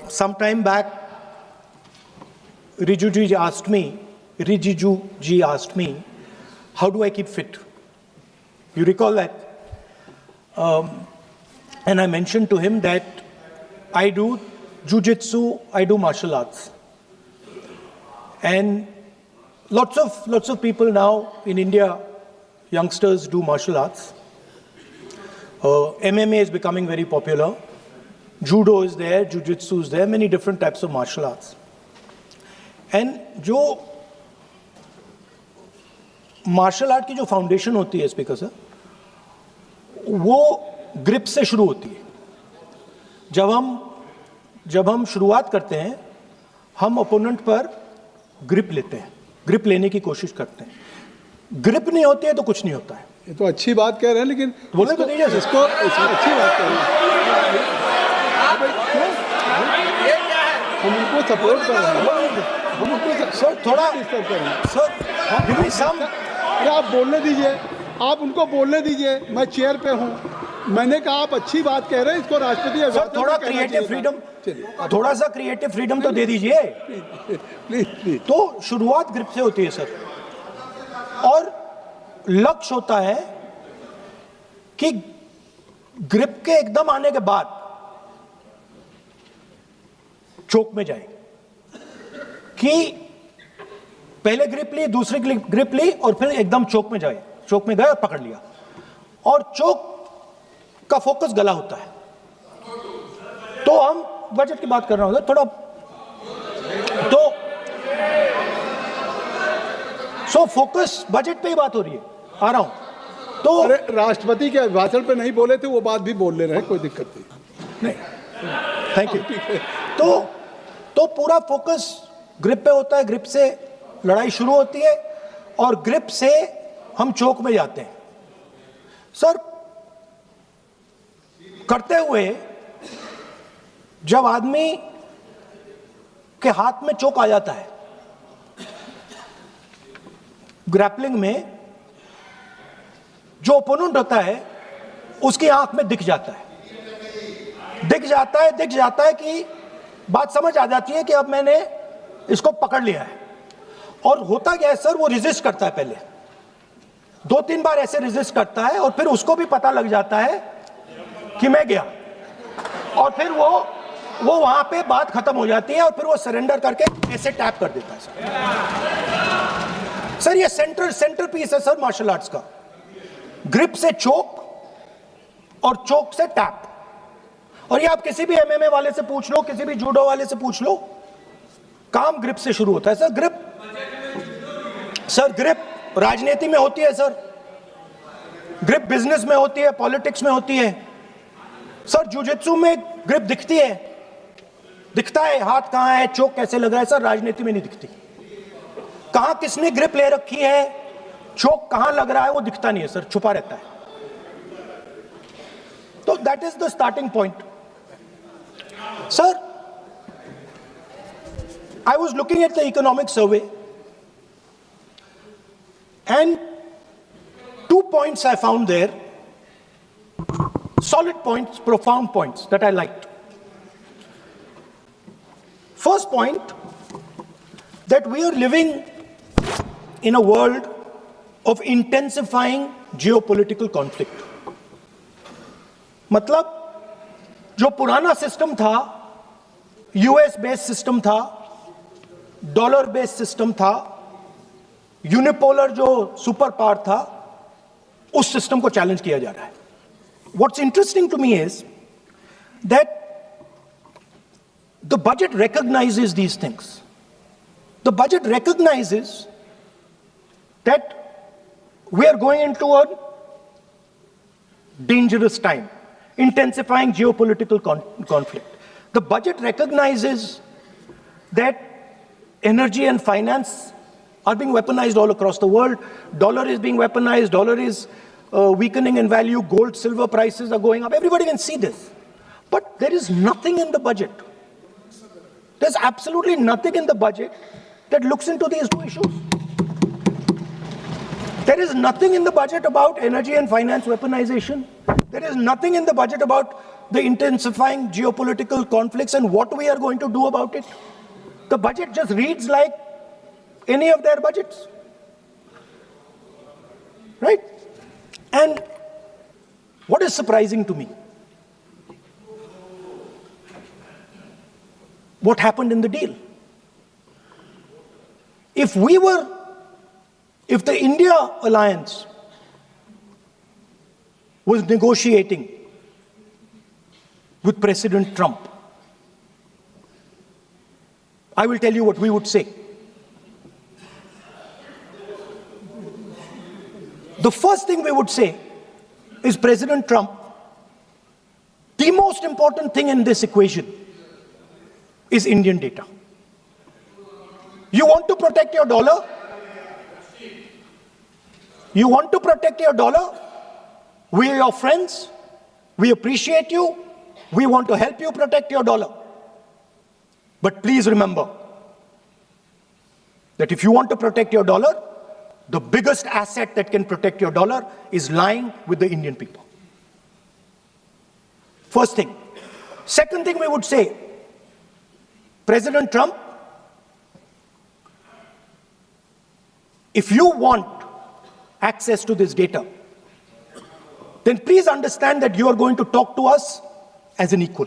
Some time back, Rijiju ji asked me, how do I keep fit? You recall that? And I mentioned to him that I do jujitsu, I do martial arts. And lots of people now in India, youngsters do martial arts. MMA is becoming very popular. Judo is there, Jiu-Jitsu is there, many different types of martial arts. And जो martial art की जो foundation होती है speaker sir, वो grip से शुरू होती है. जब हम शुरुआत करते हैं, हम opponent पर grip लेते हैं, grip लेने की कोशिश करते हैं. Grip नहीं होती है तो कुछ नहीं होता है. ये तो अच्छी बात कह रहे हैं, लेकिन बोले तो दीजिए इसको अच्छी बात कह रहे हैं. हम उनको सपोर्ट कर रहे हैं. हम उनको सर थोड़ा डिस्टर्ब कर रहे हैं. सर गिव मी सम. अरे आप बोलने दीजिए, आप उनको बोलने दीजिए. मैं चेयर पे हूँ. मैंने कहा आप अच्छी बात कह रहे हैं, इसको राष्ट्रपति सर थोड़ा क्रिएटिव फ्रीडम, थोड़ा सा क्रिएटिव फ्रीडम तो दे दीजिए प्लीज. तो शुरुआत ग्रिप से होती है सर, और लक्ष्य होता है कि ग्रिप के एकदम आने के बाद चोक में जाए, कि पहले ग्रिप ली, दूसरी ग्रिप ली और फिर एकदम चोक में जाए. चोक में गए और पकड़ लिया, और चोक का फोकस गला होता है. तो हम बजट की बात कर रहे होंगे थोड़ा, तो सो फोकस बजट पे ही बात हो रही है. आ रहा हूं. तो अरे राष्ट्रपति के भाषण पे नहीं बोले थे, वो बात भी बोल ले रहे हैं, कोई दिक्कत नहीं. Thank you. तो पूरा फोकस ग्रिप पे होता है. ग्रिप से लड़ाई शुरू होती है और ग्रिप से हम चोक में जाते हैं. सर करते हुए जब आदमी के हाथ में चोक आ जाता है, ग्रैपलिंग में जो ओपोनेंट होता है उसकी आंख में दिख जाता है कि बात समझ आ जाती है कि अब मैंने इसको पकड़ लिया है. और होता क्या है सर, वो रेजिस्ट करता है. पहले 2-3 बार ऐसे रेजिस्ट करता है और फिर उसको भी पता लग जाता है कि मैं गया, और फिर वो वहां पे बात खत्म हो जाती है और फिर वो सरेंडर करके ऐसे टैप कर देता है. सर ये सेंटर पीस है सर मार्शल आर्ट्स का. ग्रिप से चोक और चोक से टैप. और ये आप किसी भी एमएमए वाले से पूछ लो, किसी भी जूडो वाले से पूछ लो, काम ग्रिप से शुरू होता है. सर ग्रिप राजनीति में होती है सर, ग्रिप बिजनेस में होती है, पॉलिटिक्स में होती है. सर जुजित्सु में ग्रिप दिखता है हाथ कहां है, चोक कैसे लग रहा है. सर राजनीति में नहीं दिखती. कहां किसने ग्रिप ले रखी है, चोक कहां लग रहा है, वो दिखता नहीं है सर, छुपा रहता है. तो that is the starting point. Sir I was looking at the economic survey, and 2 points I found there, solid points, profound points that I liked. First point, that we are living in a world of intensifying geopolitical conflict. मतलब जो पुराना system था, US based system था, dollar based system था, unipolar जो super power था, उस system को चैलेंज किया जा रहा है. What's interesting to me is that the budget recognises these things. The budget recognises that we are going into a dangerous time, intensifying geopolitical conflict. The budget recognizes that energy and finance are being weaponized all across the world. Dollar is being weaponized. Dollar is weakening in value. Gold, silver prices are going up. Everybody can see this. But there is nothing in the budget. There's absolutely nothing in the budget that looks into these two issues. There is nothing in the budget about energy and finance weaponization. There is nothing in the budget about the intensifying geopolitical conflicts and what we are going to do about it. The budget just reads like any of their budgets. Right? And what is surprising to me? What happened in the deal? If the India alliance was negotiating with President Trump, I will tell you what we would say. The first thing we would say is, President Trump, the most important thing in this equation is Indian data. You want to protect your dollar? You want to protect your dollar? We are your friends. We appreciate you. We want to help you protect your dollar. But please remember that if you want to protect your dollar, the biggest asset that can protect your dollar is lying with the Indian people. First thing. Second thing we would say, President Trump, if you want access to this data, then please understand that you are going to talk to us as an equal.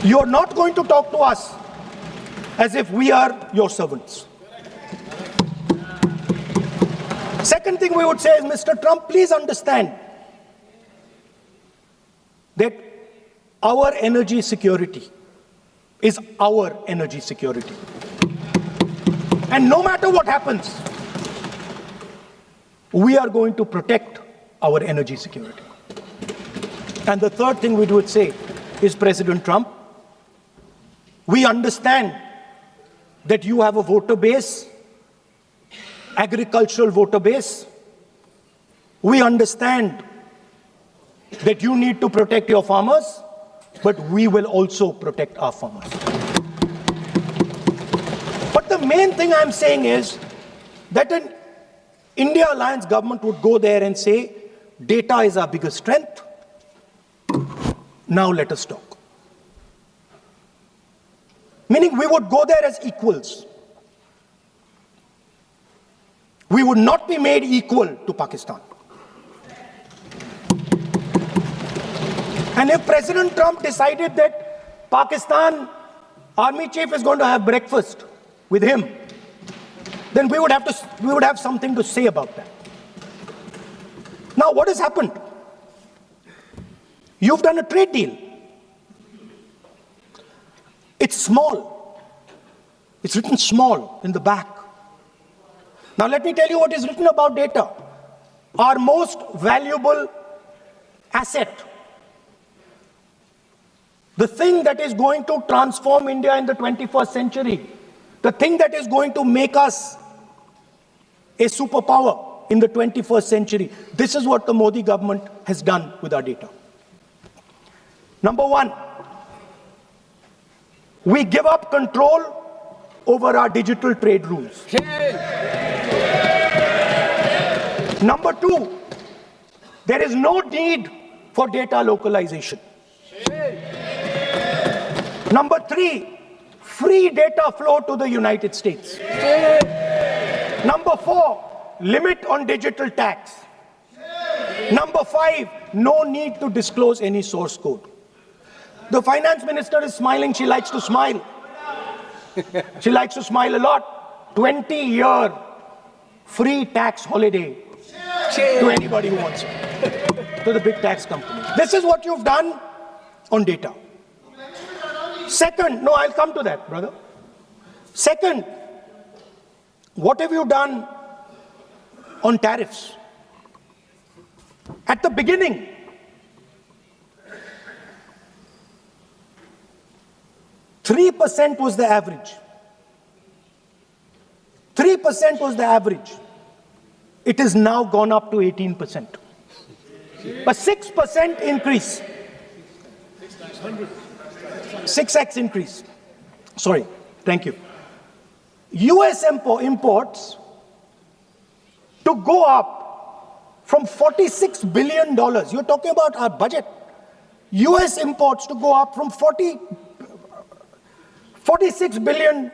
You are not going to talk to us as if we are your servants. Second thing we would say is, Mr. Trump, please understand that our energy security is our energy security. And no matter what happens, we are going to protect our energy security. And the third thing we would say is, President Trump, we understand that you have a voter base, agricultural voter base. We understand that you need to protect your farmers, but we will also protect our farmers. But the main thing I'm saying is that an India Alliance government would go there and say, data is our biggest strength. Now let us talk. Meaning we would go there as equals. We would not be made equal to Pakistan. And if President Trump decided that Pakistan army chief is going to have breakfast with him, then we would have something to say about that. Now, what has happened? You've done a trade deal. It's small. It's written small in the back. Now, let me tell you what is written about data. Our most valuable asset. The thing that is going to transform India in the 21st century. The thing that is going to make us a superpower in the 21st century. This is what the Modi government has done with our data. Number one, we give up control over our digital trade rules. Number two, there is no need for data localization. Number three, free data flow to the United States. Number four, limit on digital tax. Number five, no need to disclose any source code. The finance minister is smiling. She likes to smile. She likes to smile a lot. 20-year free tax holiday to anybody who wants it, to the big tax companies. This is what you've done on data. Second, no, I'll come to that, brother. Second, what have you done on tariffs? At the beginning, $3% was the average. 3% was the average. It has now gone up to 18%. A 6% increase. 6x increase. Sorry, thank you. US imports to go up from $46 billion. You're talking about our budget. US imports to go up from $46 billion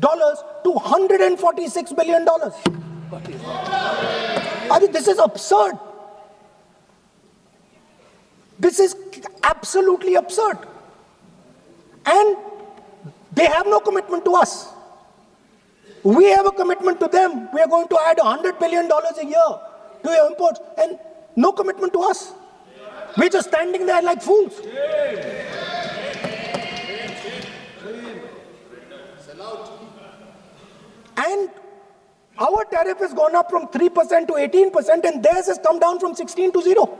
to $146 billion. I mean, this is absurd. This is absolutely absurd. And they have no commitment to us. We have a commitment to them. We are going to add $100 billion a year to your imports, and no commitment to us. We're just standing there like fools. And our tariff has gone up from 3% to 18%, and theirs has come down from 16 to 0.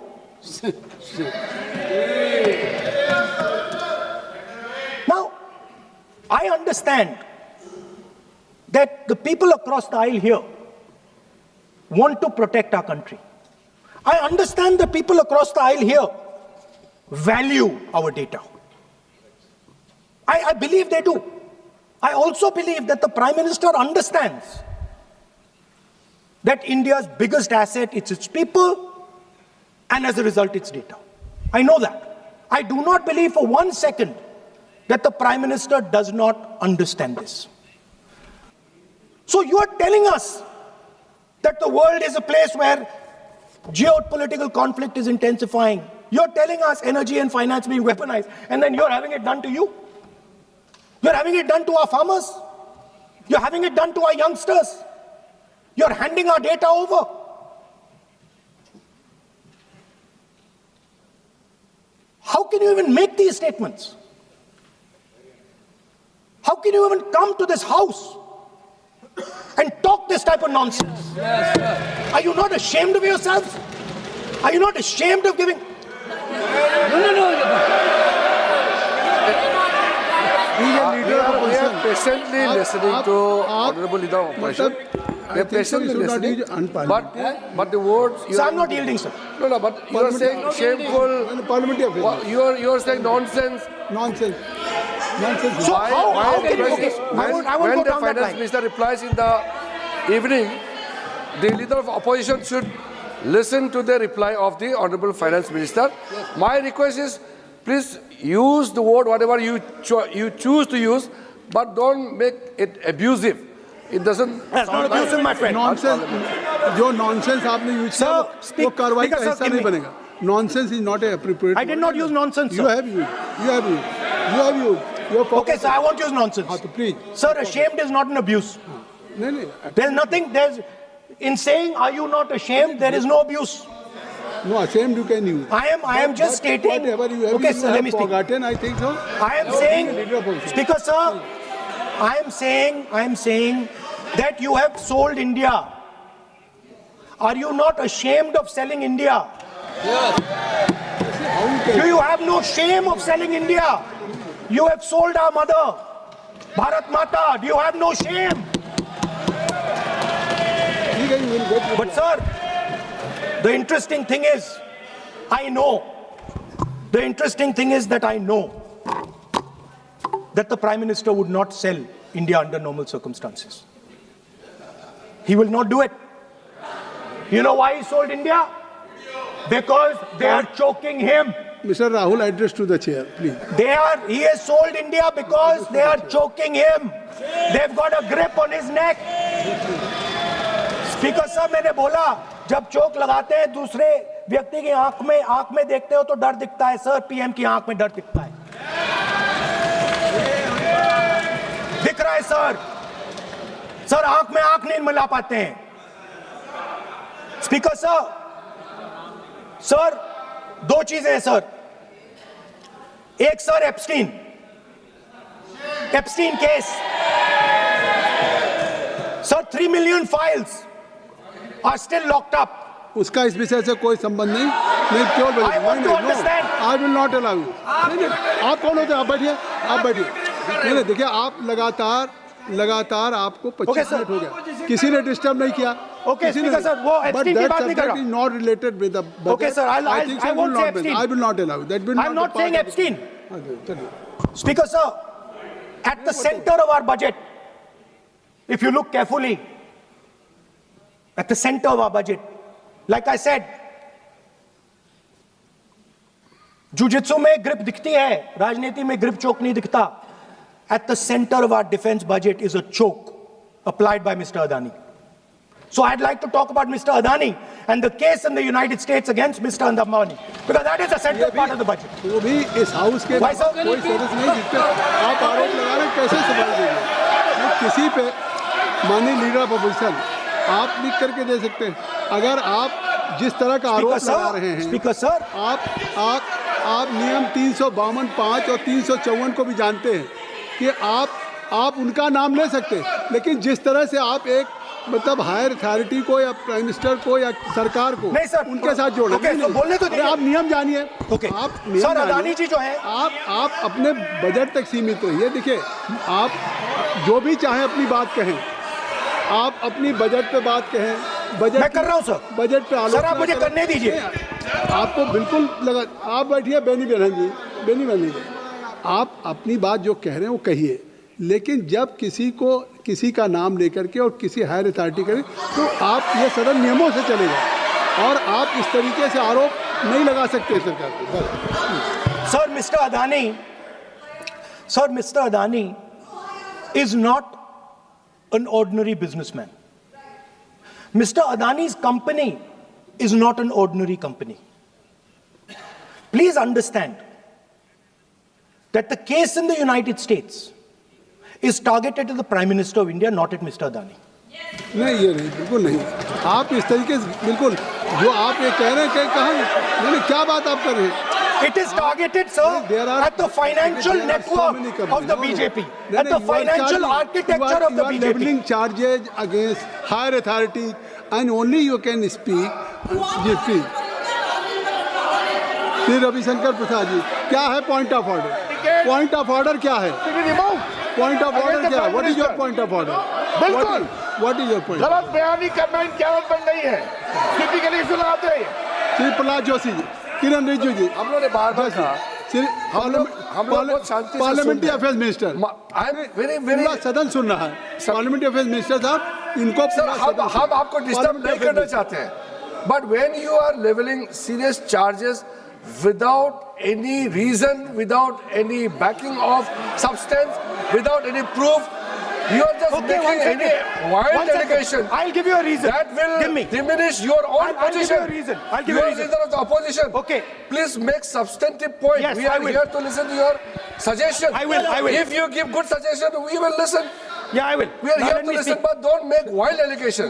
Now, I understand that the people across the aisle here want to protect our country. I understand the people across the aisle here value our data. I believe they do. I also believe that the Prime Minister understands that India's biggest asset is its people, and as a result, its data. I know that. I do not believe for 1 second that the Prime Minister does not understand this. So you are telling us that the world is a place where geopolitical conflict is intensifying. You're telling us energy and finance being weaponized, and then you're having it done to you. You're having it done to our farmers. You're having it done to our youngsters. You're handing our data over. How can you even make these statements? How can you even come to this house and talk this type of nonsense? Yes, are you not ashamed of yourselves? Are you not ashamed of giving? No. We are patiently listening to Honorable Leader of Opposition. We are patiently listening, but the words... So I'm not yielding, sir. No, but you are saying shameful... You are saying nonsense. Nonsense. So how can you... When the Finance Minister replies in the evening, the Leader of Opposition should listen to the reply of the Honorable Finance Minister. Yes. My request is, please use the word whatever you choose to use, but don't make it abusive. It doesn't. That's not abusive, my friend. Nonsense. जो nonsense आपने use किया वो कार्रवाई का हिस्सा नहीं बनेगा. Nonsense is not appropriate. I did not use nonsense, sir. You have used. Okay, sir, I won't use nonsense. Please. Sir, ashamed is not an abuse. No. There's nothing. In saying, are you not ashamed? There is no abuse. No, ashamed you can use. I am just stating. Whatever you have, okay, sir, let me speak. Forgotten, I think so. I am saying, Speaker, sir, I am saying that you have sold India. Are you not ashamed of selling India? Yes. Do you have no shame of selling India? You have sold our mother, Bharat Mata. Do you have no shame? But sir, the interesting thing is, I know that the Prime Minister would not sell India under normal circumstances. He will not do it. You know why he sold India? Because they are choking him. Mr. Rahul, address to the chair, please. He has sold India because they are choking him. They've got a grip on his neck. Speaker साहब, मैंने बोला जब चोक लगाते हैं दूसरे व्यक्ति की आंख में देखते हो तो डर दिखता है सर. पीएम की आंख में डर दिखता है. दिख रहा है सर आंख में आंख नहीं मिला पाते हैं. स्पीकर सर दो चीजें हैं सर. एक sir Epstein case. Sir 3 million files are still locked up. उसका इस विषय से कोई संबंध नहीं. मैं क्यों बोलूं? I want to understand. I will not allow you. आप कौन होते हैं? आप बैठिए. नहीं देखिए, आप लगातार आपको 25 मिनट हो गया. किसी ने डिस्टर्ब नहीं किया. Okay, Speaker sir, वो एप्स्टीन की बात नहीं कर रहा. But that subject is not related with the budget. Okay, sir, I won't say Epstein. I will not allow. That will not. I'm not saying Epstein. Speaker sir, at the center of our budget, if you look carefully, at the center of our budget Like I said, jujitsu में grip दिखती है, राजनीति में grip चोक नहीं दिखता. At the center of our defense budget is a choke applied by Mr. Adani. So I'd like to talk about Mr. Adani and the case in the United States against Mr. Ambani, because that is the central part of the budget. वो भी इस house के Why, sir? कोई service नहीं जिस पे आप आरोप लगा रहे हैं, कैसे सवाल देंगे? किसी पे माननीय लीडर ऑफ अपोजिशन आप लिख करके दे सकते हैं. अगर आप जिस तरह का आरोप लगा रहे हैं, स्पीकर सर, आप नियम 352, 5 और 354 को भी जानते हैं कि आप उनका नाम ले सकते हैं, लेकिन जिस तरह से आप एक मतलब हायर अथॉरिटी को या प्राइम मिनिस्टर को या सरकार को नहीं सर, उनके साथ जोड़ना. तो बोलने तो दीजिए. आप नियम जानिए. आप नियम सर, जानिए. अदानी जी जो है, आप अपने बजट तक सीमित रहिए. देखिए, आप जो भी चाहें अपनी बात कहें, आप अपनी बजट पे बात कहें. बजट मैं कर रहा हूं सर. बजट पे सर, आप मुझे करने दीजिए. आपको बिल्कुल लगा. आप बैठिए बेनी बहन जी, बेनी बहन जी, आप अपनी बात जो कह रहे हैं वो कहिए, लेकिन जब किसी का नाम लेकर के और किसी हायर अथॉरिटी करें तो आप ये सदन नियमों से चलेगा और आप इस तरीके से आरोप नहीं लगा सकते सरकार को. Sir, mister Adani is not an ordinary businessman. Mr. Adani's company is not an ordinary company. Please understand that the case in the United States is targeted at the Prime Minister of India, not at Mr. Adani. नहीं, ये नहीं, बिल्कुल नहीं. आप इस तरीके से बिल्कुल जो आप ये कह रहे हैं कि कहाँ नहीं, क्या बात आप कर रहे हैं? It is targeted, sir, at the financial network of the BJP, at the financial architecture of the You are BJP. leveling charges against higher authority and only you can speak. Ji, please. Shri Ravishankar प्रसाद जी, क्या है point of order? Point of order क्या है? Point of order क्या है? What is your point of order? बिल्कुल. What is your point? गलत बयानी करना इनकी आदत बन गई है. टिपिकली सुनाते हैं. श्री प्रहलाद जोशी जी, किरण रिजिजू जी, हम लोगों ने बार-बार कहा, श्री हम लोग बहुत शांति से पार्लियामेंट्री अफेयर्स मिनिस्टर, पूरा सदन सुन रहा है. पार्लियामेंट्री अफेयर्स मिनिस्टर साहब, इनको सर, हम आपको डिस्टर्ब नहीं करना चाहते हैं, but when you are levelling serious charges without any reason, without any backing of substance, without any proof, you are just making any wild allegation. I'll give you a reason. That will Give me. diminish your own I'll give you position. a reason. I'll give You you a are reason. leader of the opposition. Okay. Please make substantive point. Yes, We I are will. here to listen to your suggestion. I will. If you give good suggestion, we will listen. Yeah, I will. We are Now here let to me listen, speak. but don't make wild allegation.